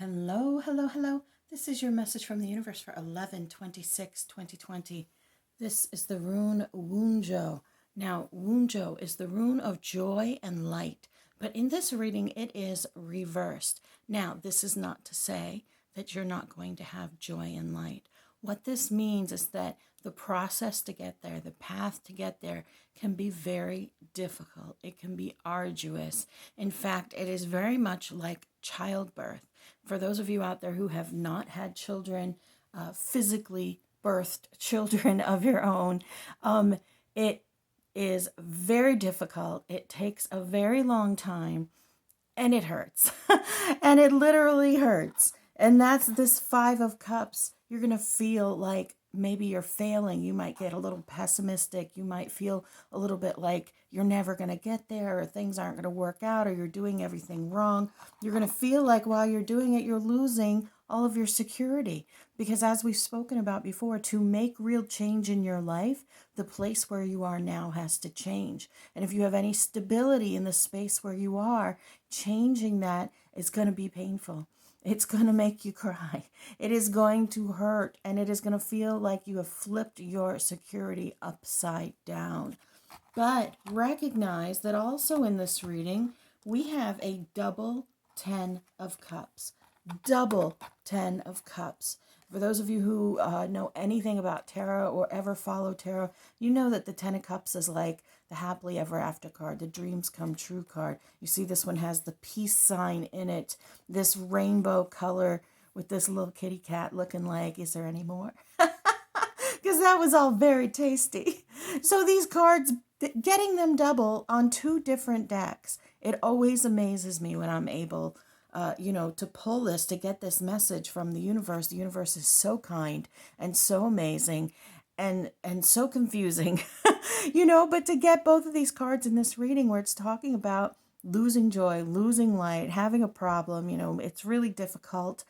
Hello, hello, hello. This is your message from the universe for 11/26/2020. This is the rune Wunjo. Now, Wunjo is the rune of joy and light, but in this reading, it is reversed. Now, this is not to say that you're not going to have joy and light. What this means is that the process to get there, the path to get there, can be very difficult. It can be arduous. In fact, it is very much like childbirth. For those of you out there who have not had children, physically birthed children of your own, it is very difficult. It takes a very long time and it hurts. And it literally hurts. And that's this Five of Cups. You're going to feel like maybe you're failing. You might get a little pessimistic. You might feel a little bit like you're never going to get there, or things aren't going to work out, or you're doing everything wrong. You're going to feel like while you're doing it, you're losing all of your security. Because as we've spoken about before, to make real change in your life, the place where you are now has to change. And if you have any stability in the space where you are, changing that is going to be painful. It's going to make you cry. It is going to hurt, and it is going to feel like you have flipped your security upside down. But recognize that also in this reading, we have a double 10 of Cups. Double 10 of Cups. For those of you who know anything about tarot or ever follow tarot, you know that the 10 of Cups is like the happily ever after card, the dreams come true card. You see this one has the peace sign in it, this rainbow color with this little kitty cat looking like, is there any more? Because that was all very tasty. So these cards, getting them double on two different decks, it always amazes me when I'm able to pull this, to get this message from the universe. The universe is so kind and so amazing and so confusing, but to get both of these cards in this reading where it's talking about losing joy, losing light, having a problem, it's really difficult.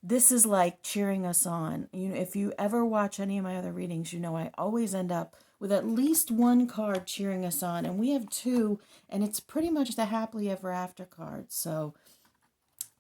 This is like cheering us on. If you ever watch any of my other readings, I always end up with at least one card cheering us on, and we have two, and it's pretty much the happily ever after card. So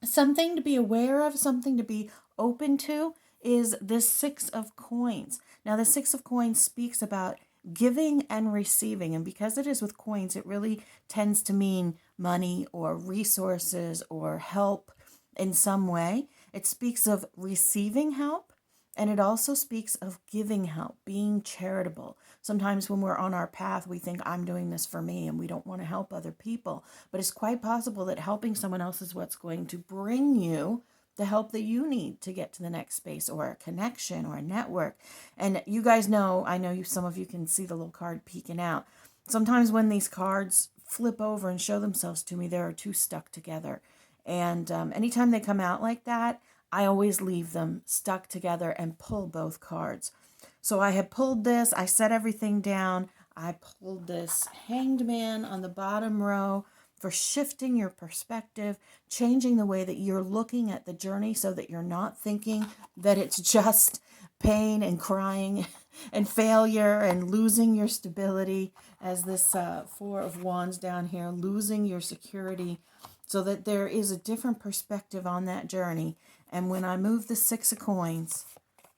something to be aware of, something to be open to is this Six of Coins. Now, the Six of Coins speaks about giving and receiving. And because it is with coins, it really tends to mean money or resources or help in some way. It speaks of receiving help. And it also speaks of giving help, being charitable. Sometimes when we're on our path, we think, I'm doing this for me, and we don't want to help other people. But it's quite possible that helping someone else is what's going to bring you the help that you need to get to the next space, or a connection or a network. And you guys know, I know some of you can see the little card peeking out. Sometimes when these cards flip over and show themselves to me, there are two stuck together. And anytime they come out like that, I always leave them stuck together and pull both cards. So I had pulled this, I set everything down. I pulled this Hanged Man on the bottom row for shifting your perspective, changing the way that you're looking at the journey so that you're not thinking that it's just pain and crying and failure and losing your stability, as this Four of Wands down here, losing your security, so that there is a different perspective on that journey. And when I move the Six of Coins,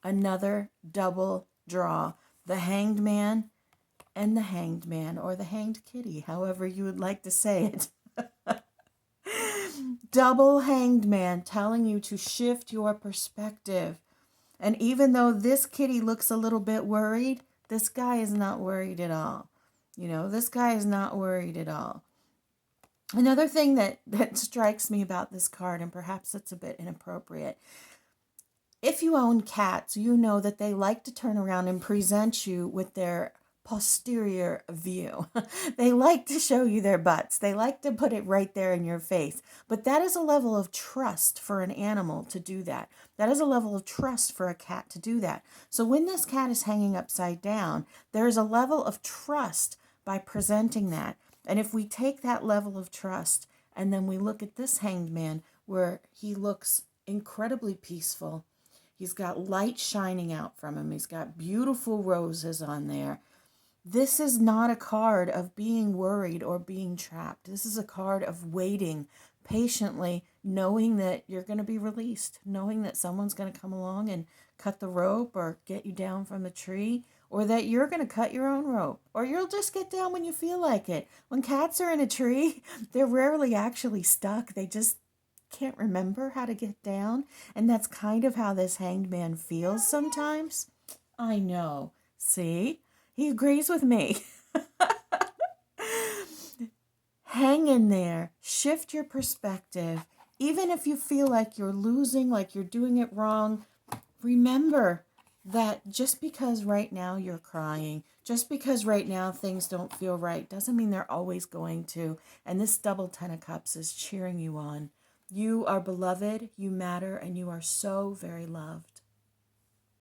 another double draw. The Hanged Man and the Hanged Man, or the Hanged Kitty, however you would like to say it. Double Hanged Man, telling you to shift your perspective. And even though this kitty looks a little bit worried, this guy is not worried at all. This guy is not worried at all. Another thing that strikes me about this card, and perhaps it's a bit inappropriate, if you own cats, you know that they like to turn around and present you with their posterior view. They like to show you their butts. They like to put it right there in your face. But that is a level of trust for an animal to do that. That is a level of trust for a cat to do that. So when this cat is hanging upside down, there is a level of trust by presenting that. And if we take that level of trust and then we look at this Hanged Man, where he looks incredibly peaceful, he's got light shining out from him, he's got beautiful roses on there. This is not a card of being worried or being trapped. This is a card of waiting patiently knowing that you're going to be released, knowing that someone's going to come along and cut the rope or get you down from the tree, or that you're going to cut your own rope, or you'll just get down when you feel like it. When cats are in a tree, they're rarely actually stuck. They just can't remember how to get down. And that's kind of how this hanged man feels sometimes. I know. See? He agrees with me. Hang in there. Shift your perspective. Even if you feel like you're losing, like you're doing it wrong, remember that just because right now you're crying, just because right now things don't feel right, doesn't mean they're always going to. And this double Ten of Cups is cheering you on. You are beloved, you matter, and you are so very loved.